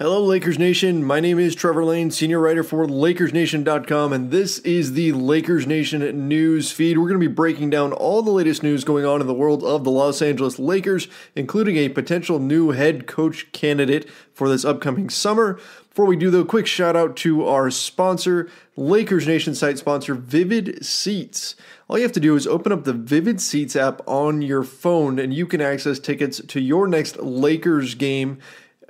Hello, Lakers Nation. My name is Trevor Lane, senior writer for LakersNation.com, and this is the Lakers Nation news feed. We're going to be breaking down all the latest news going on in the world of the Los Angeles Lakers, including a potential new head coach candidate for this upcoming summer. Before we do, though, quick shout out to our sponsor, Lakers Nation site sponsor, Vivid Seats. All you have to do is open up the Vivid Seats app on your phone, and you can access tickets to your next Lakers game.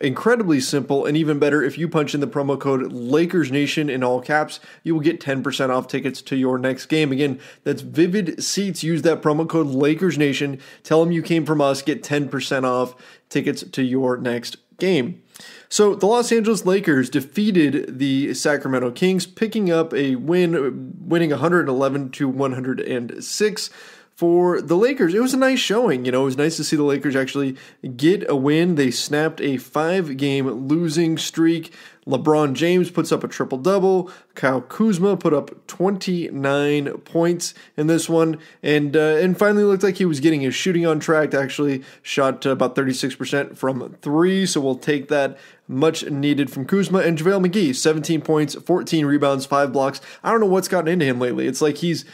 Incredibly simple, and even better, if you punch in the promo code LakersNation in all caps, you will get 10% off tickets to your next game. Again, that's Vivid Seats. Use that promo code LakersNation. Tell them you came from us. Get 10% off tickets to your next game. So the Los Angeles Lakers defeated the Sacramento Kings, picking up a win, winning 111-106. For the Lakers, it was a nice showing. It was nice to see the Lakers actually get a win. They snapped a 5-game losing streak. LeBron James puts up a triple-double. Kyle Kuzma put up 29 points in this one. And finally looked like he was getting his shooting on track. Actually shot about 36% from 3, so we'll take that. Much needed from Kuzma. And JaVale McGee, 17 points, 14 rebounds, 5 blocks. I don't know what's gotten into him lately. It's like he's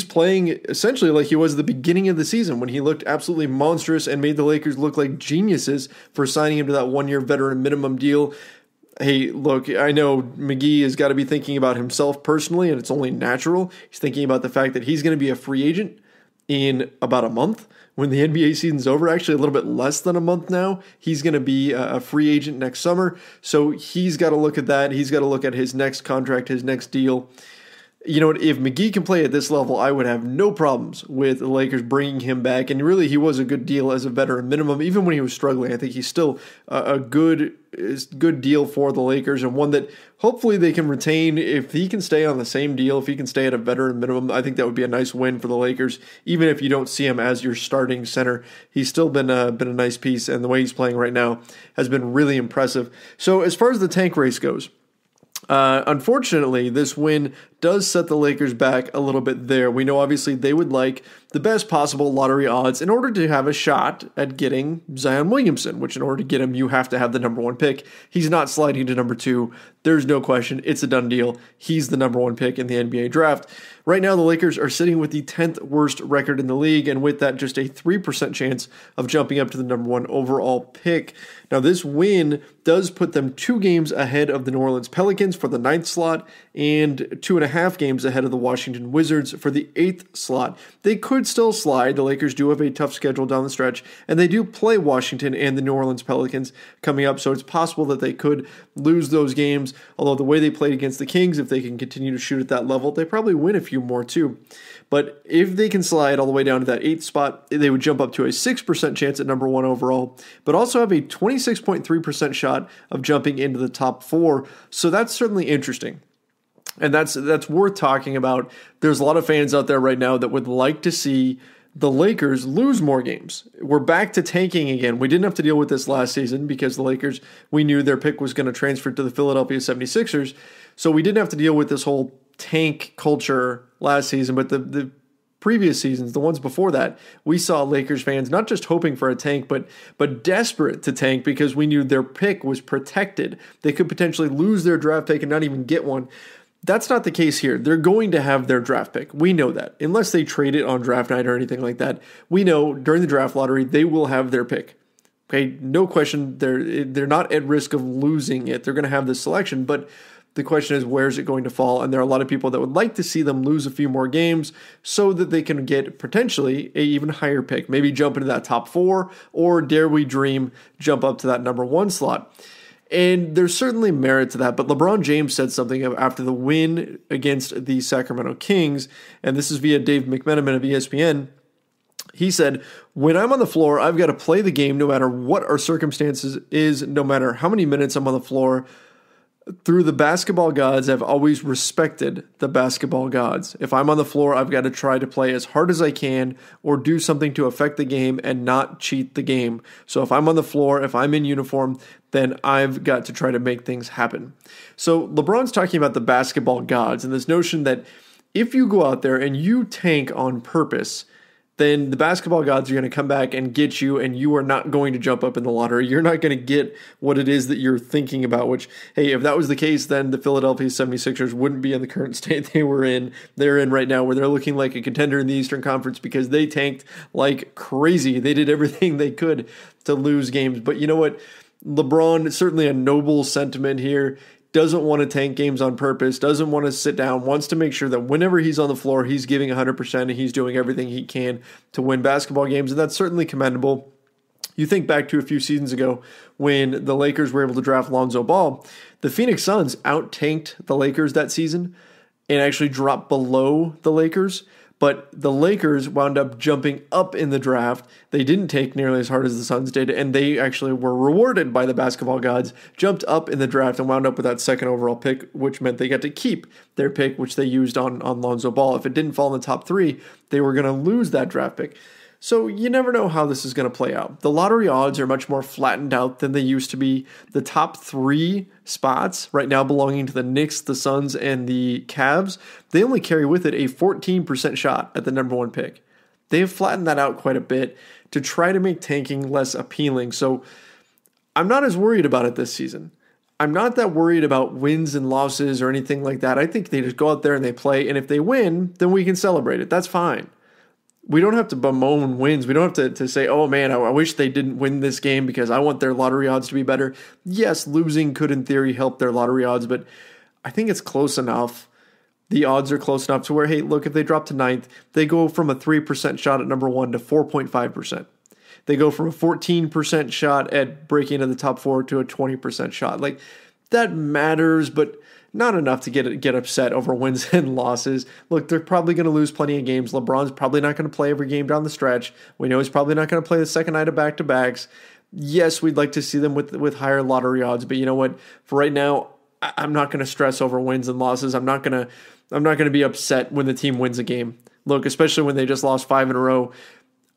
playing essentially like he was at the beginning of the season when he looked absolutely monstrous and made the Lakers look like geniuses for signing him to that 1-year veteran minimum deal. Hey, look, I know McGee has got to be thinking about himself personally, and it's only natural. He's thinking about the fact that he's going to be a free agent in about a month when the NBA season's over. Actually, a little bit less than a month now. He's going to be a free agent next summer, so he's got to look at that. He's got to look at his next contract, his next deal. You know what, if McGee can play at this level, I would have no problems with the Lakers bringing him back. And really, he was a good deal as a veteran minimum. Even when he was struggling, I think he's still a good deal for the Lakers, and one that hopefully they can retain. If he can stay on the same deal, if he can stay at a veteran minimum, I think that would be a nice win for the Lakers. Even if you don't see him as your starting center, he's still been a nice piece, and the way he's playing right now has been really impressive. So as far as the tank race goes, unfortunately, this win does set the Lakers back a little bit there. We know obviously they would like the best possible lottery odds in order to have a shot at getting Zion Williamson, which in order to get him, you have to have the number 1 pick. He's not sliding to number 2. There's no question. It's a done deal. He's the number 1 pick in the NBA draft. Right now, the Lakers are sitting with the 10th worst record in the league, and with that, just a 3% chance of jumping up to the number 1 overall pick. Now, this win does put them 2 games ahead of the New Orleans Pelicans for the 9th slot and 2.5 games ahead of the Washington Wizards for the 8th slot. They could still slide. The Lakers do have a tough schedule down the stretch, and they do play Washington and the New Orleans Pelicans coming up, so it's possible that they could lose those games, although the way they played against the Kings, if they can continue to shoot at that level, they probably win a few more too. But if they can slide all the way down to that 8th spot, they would jump up to a 6% chance at number 1 overall, but also have a 26.3% shot of jumping into the top 4. So that's certainly interesting. And that's worth talking about. There's a lot of fans out there right now that would like to see the Lakers lose more games. We're back to tanking again. We didn't have to deal with this last season because the Lakers, we knew their pick was going to transfer to the Philadelphia 76ers. So we didn't have to deal with this whole tank culture last season, but the previous seasons, the ones before that, we saw Lakers fans not just hoping for a tank, but desperate to tank because we knew their pick was protected. They could potentially lose their draft pick and not even get one. That's not the case here. They're going to have their draft pick. We know that. Unless they trade it on draft night or anything like that, we know during the draft lottery, they will have their pick. Okay, no question. They're not at risk of losing it. They're going to have this selection, but the question is, where is it going to fall? And there are a lot of people that would like to see them lose a few more games so that they can get potentially an even higher pick, maybe jump into that top 4, or dare we dream, jump up to that number 1 slot. And there's certainly merit to that, but LeBron James said something after the win against the Sacramento Kings, and this is via Dave McMenamin of ESPN. He said, "When I'm on the floor, I've got to play the game no matter what our circumstances is, no matter how many minutes I'm on the floor. Through the basketball gods, I've always respected the basketball gods. If I'm on the floor, I've got to try to play as hard as I can or do something to affect the game and not cheat the game. So if I'm on the floor, if I'm in uniform, then I've got to try to make things happen." So LeBron's talking about the basketball gods and this notion that if you go out there and you tank on purpose, then the basketball gods are going to come back and get you, and you are not going to jump up in the lottery. You're not going to get what it is that you're thinking about, which, hey, if that was the case, then the Philadelphia 76ers wouldn't be in the current state they're in right now, where they're looking like a contender in the Eastern Conference because they tanked like crazy. They did everything they could to lose games. But you know what? LeBron, certainly a noble sentiment here, doesn't want to tank games on purpose, doesn't want to sit down, wants to make sure that whenever he's on the floor, he's giving 100% and he's doing everything he can to win basketball games, and that's certainly commendable. You think back to a few seasons ago when the Lakers were able to draft Lonzo Ball, the Phoenix Suns out-tanked the Lakers that season and actually dropped below the Lakers. But the Lakers wound up jumping up in the draft. They didn't take nearly as hard as the Suns did, and they actually were rewarded by the basketball gods, jumped up in the draft and wound up with that second overall pick, which meant they got to keep their pick, which they used on Lonzo Ball. If it didn't fall in the top 3, they were going to lose that draft pick. So you never know how this is going to play out. The lottery odds are much more flattened out than they used to be. The top 3 spots right now belonging to the Knicks, the Suns, and the Cavs, they only carry with it a 14% shot at the number 1 pick. They have flattened that out quite a bit to try to make tanking less appealing. So I'm not as worried about it this season. I'm not that worried about wins and losses or anything like that. I think they just go out there and they play, and if they win, then we can celebrate it. That's fine. We don't have to bemoan wins. We don't have to say, oh man, I wish they didn't win this game because I want their lottery odds to be better. Yes, losing could in theory help their lottery odds, but I think it's close enough. The odds are close enough to where, hey, look, if they drop to 9th, they go from a 3% shot at number 1 to 4.5%. They go from a 14% shot at breaking into the top 4 to a 20% shot. Like, that matters, but not enough to get upset over wins and losses. Look, they're probably going to lose plenty of games. LeBron's probably not going to play every game down the stretch. We know he's probably not going to play the second night of back-to-backs. Yes, we'd like to see them with higher lottery odds, but you know what? For right now, I'm not going to stress over wins and losses. I'm not going to be upset when the team wins a game. Look, especially when they just lost 5 in a row.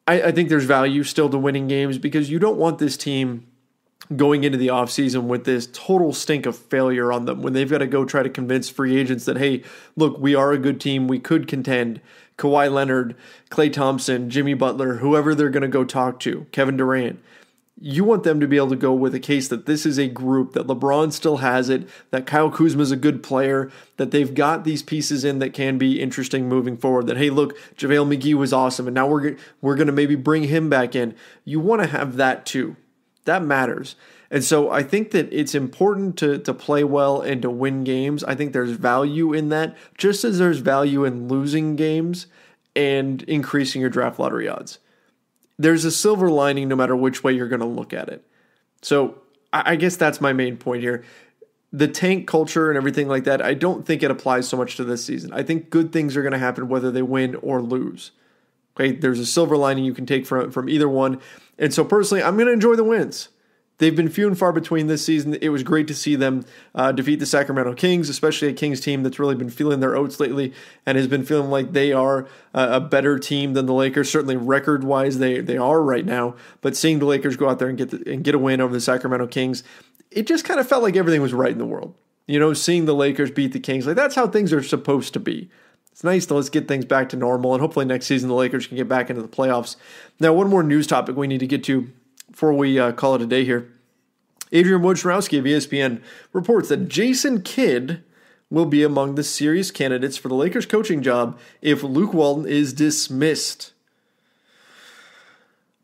I think there's value still to winning games because you don't want this team going into the offseason with this total stink of failure on them when they've got to go try to convince free agents that, hey, look, we are a good team. We could contend. Kawhi Leonard, Klay Thompson, Jimmy Butler, whoever they're going to go talk to, Kevin Durant. You want them to be able to go with a case that this is a group, that LeBron still has it, that Kyle Kuzma is a good player, that they've got these pieces in that can be interesting moving forward, that, hey, look, JaVale McGee was awesome, and now we're going to maybe bring him back in. You want to have that too. That matters. And so I think that it's important to play well and to win games. I think there's value in that, just as there's value in losing games and increasing your draft lottery odds. There's a silver lining no matter which way you're going to look at it. So I guess that's my main point here. The tank culture and everything like that, I don't think it applies so much to this season. I think good things are going to happen whether they win or lose. Okay, there's a silver lining you can take from either one. And so personally, I'm going to enjoy the wins. They've been few and far between this season. It was great to see them defeat the Sacramento Kings, especially a Kings team that's really been feeling their oats lately and has been feeling like they are a better team than the Lakers. Certainly record-wise, they are right now. But seeing the Lakers go out there and get a win over the Sacramento Kings, it just kind of felt like everything was right in the world. You know, seeing the Lakers beat the Kings, like that's how things are supposed to be. It's nice to let's get things back to normal, and hopefully next season the Lakers can get back into the playoffs. Now, one more news topic we need to get to before we call it a day here. Adrian Wojnarowski of ESPN reports that Jason Kidd will be among the serious candidates for the Lakers coaching job if Luke Walton is dismissed.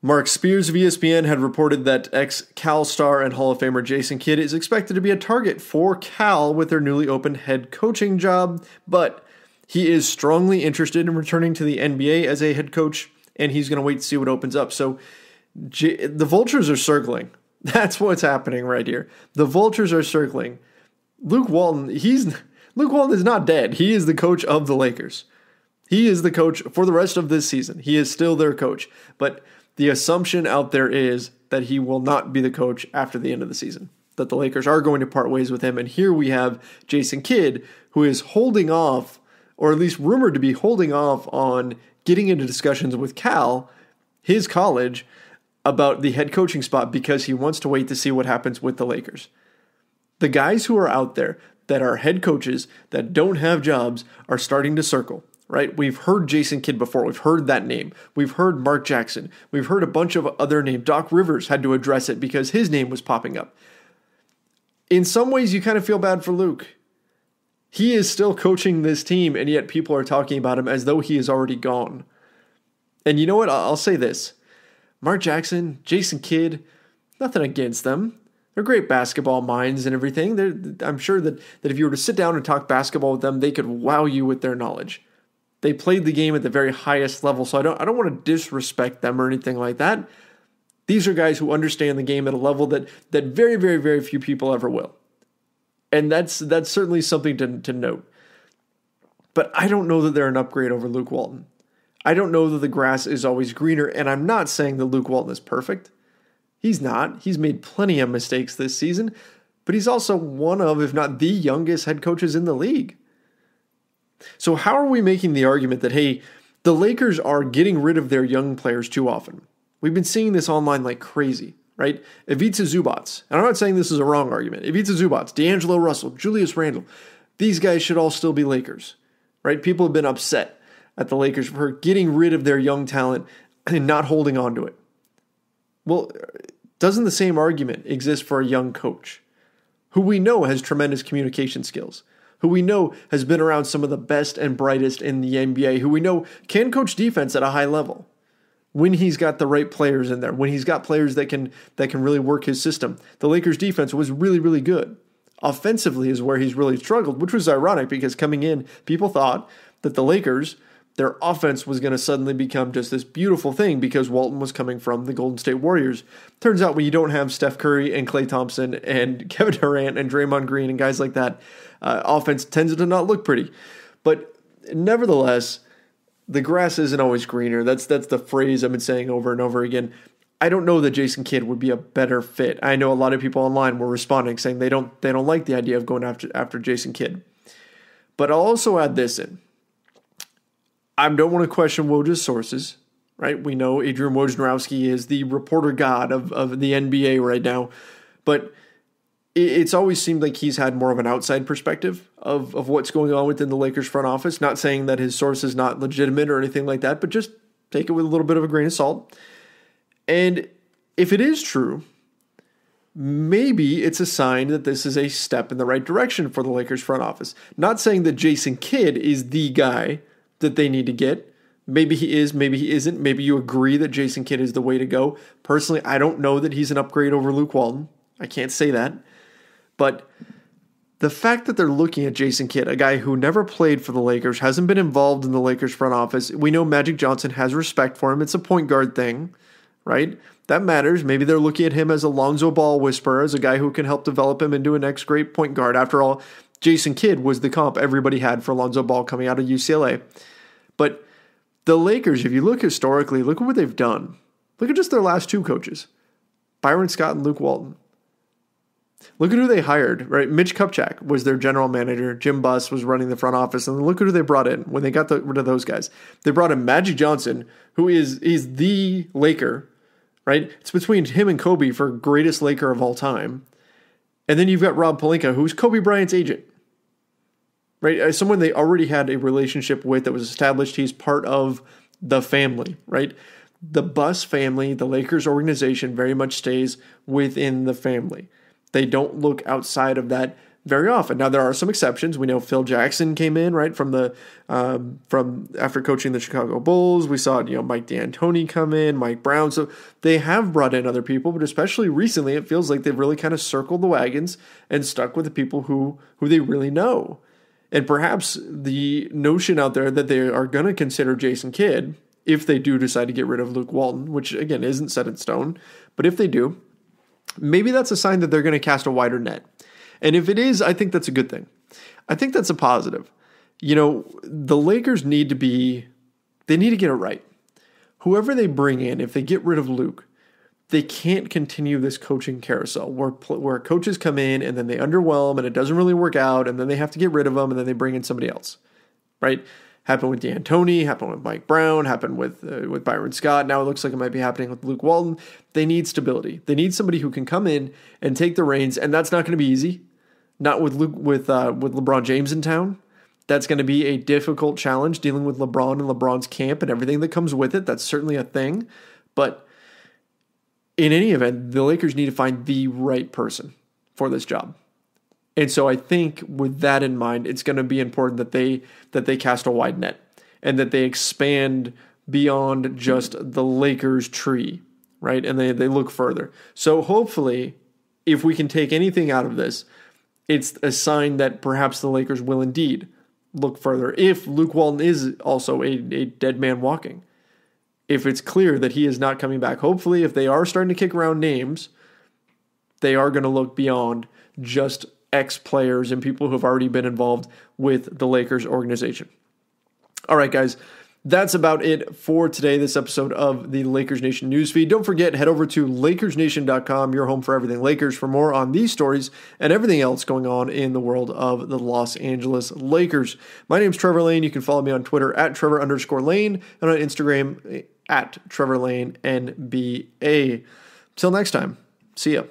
Mark Spears of ESPN had reported that ex-Cal star and Hall of Famer Jason Kidd is expected to be a target for Cal with their newly opened head coaching job, but he is strongly interested in returning to the NBA as a head coach, and he's going to wait to see what opens up. So the vultures are circling. That's what's happening right here. The vultures are circling. Luke Walton is not dead. He is the coach of the Lakers. He is the coach for the rest of this season. He is still their coach. But the assumption out there is that he will not be the coach after the end of the season, that the Lakers are going to part ways with him. And here we have Jason Kidd, who is holding off, or at least rumored to be holding off on getting into discussions with Cal, his college, about the head coaching spot because he wants to wait to see what happens with the Lakers. The guys who are out there that are head coaches that don't have jobs are starting to circle. right? We've heard Jason Kidd before. We've heard that name. We've heard Mark Jackson. We've heard a bunch of other names. Doc Rivers had to address it because his name was popping up. In some ways, you kind of feel bad for Luke. He is still coaching this team, and yet people are talking about him as though he is already gone. And you know what? I'll say this. Mark Jackson, Jason Kidd, nothing against them. They're great basketball minds and everything. I'm sure that if you were to sit down and talk basketball with them, they could wow you with their knowledge. They played the game at the very highest level, so I don't want to disrespect them or anything like that. These are guys who understand the game at a level that very, very, very few people ever will. And that's certainly something to note. But I don't know that they're an upgrade over Luke Walton. I don't know that the grass is always greener, and I'm not saying that Luke Walton is perfect. He's not. He's made plenty of mistakes this season, but he's also one of, if not the youngest head coaches in the league. So how are we making the argument that, hey, the Lakers are getting rid of their young players too often? We've been seeing this online like crazy, right? Ivica Zubac, and I'm not saying this is a wrong argument. Ivica Zubac, D'Angelo Russell, Julius Randle, these guys should all still be Lakers, right? People have been upset at the Lakers for getting rid of their young talent and not holding on to it. Well, doesn't the same argument exist for a young coach who we know has tremendous communication skills, who we know has been around some of the best and brightest in the NBA, who we know can coach defense at a high level when he's got the right players in there, when he's got players that can really work his system? The Lakers' defense was really, really good. Offensively is where he's really struggled, which was ironic because coming in, people thought that the Lakers, their offense was going to suddenly become just this beautiful thing because Walton was coming from the Golden State Warriors. Turns out when you don't have Steph Curry and Klay Thompson and Kevin Durant and Draymond Green and guys like that, offense tends to not look pretty. But nevertheless, the grass isn't always greener. That's the phrase I've been saying over and over again. I don't know that Jason Kidd would be a better fit. I know a lot of people online were responding saying they don't like the idea of going after Jason Kidd. But I'll also add this in. I don't want to question Woj's sources, right? We know Adrian Wojnarowski is the reporter god of the NBA right now, but it's always seemed like he's had more of an outside perspective of what's going on within the Lakers front office. Not saying that his source is not legitimate or anything like that, but just take it with a little bit of a grain of salt. And if it is true, maybe it's a sign that this is a step in the right direction for the Lakers front office. Not saying that Jason Kidd is the guy that they need to get. Maybe he is, maybe he isn't. Maybe you agree that Jason Kidd is the way to go. Personally, I don't know that he's an upgrade over Luke Walton. I can't say that. But the fact that they're looking at Jason Kidd, a guy who never played for the Lakers, hasn't been involved in the Lakers front office. We know Magic Johnson has respect for him. It's a point guard thing, right? That matters. Maybe they're looking at him as a Lonzo Ball whisperer, as a guy who can help develop him into a next great point guard. After all, Jason Kidd was the comp everybody had for Lonzo Ball coming out of UCLA. But the Lakers, if you look historically, look at what they've done. Look at just their last two coaches, Byron Scott and Luke Walton. Look at who they hired, right? Mitch Kupchak was their general manager. Jim Buss was running the front office. And look at who they brought in when they got rid of those guys. They brought in Magic Johnson, who is the Laker, right? It's between him and Kobe for greatest Laker of all time. And then you've got Rob Pelinka, who's Kobe Bryant's agent, right? Someone they already had a relationship with that was established. He's part of the family, right? The Buss family, the Lakers organization, very much stays within the family. They don't look outside of that very often. Now there are some exceptions. We know Phil Jackson came in right from after coaching the Chicago Bulls. We saw Mike D'Antoni come in, Mike Brown. So they have brought in other people, but especially recently, it feels like they've really kind of circled the wagons and stuck with the people who they really know. And perhaps the notion out there that they are going to consider Jason Kidd, if they do decide to get rid of Luke Walton, which again isn't set in stone, but if they do, maybe that's a sign that they're going to cast a wider net. And if it is, I think that's a good thing. I think that's a positive. The Lakers need to get it right. Whoever they bring in, if they get rid of Luke, they can't continue this coaching carousel where coaches come in and then they underwhelm and it doesn't really work out and then they have to get rid of them and then they bring in somebody else, right? Happened with D'Antoni, happened with Mike Brown, happened with Byron Scott. Now it looks like it might be happening with Luke Walton. They need stability. They need somebody who can come in and take the reins, and that's not going to be easy. Not with LeBron James in town. That's going to be a difficult challenge dealing with LeBron and LeBron's camp and everything that comes with it. That's certainly a thing. But in any event, the Lakers need to find the right person for this job. And so I think with that in mind, it's going to be important that they cast a wide net and that they expand beyond just the Lakers tree, right? And they look further. So hopefully, if we can take anything out of this, it's a sign that perhaps the Lakers will indeed look further. If Luke Walton is also a dead man walking, if it's clear that he is not coming back, hopefully if they are starting to kick around names, they are going to look beyond just ex-players and people who have already been involved with the Lakers organization. All right, guys. That's about it for today, this episode of the Lakers Nation newsfeed. Don't forget, head over to LakersNation.com, your home for everything Lakers, for more on these stories and everything else going on in the world of the Los Angeles Lakers. My name's Trevor Lane. You can follow me on Twitter at Trevor_Lane and on Instagram at TrevorLaneNBA. Till next time, see ya.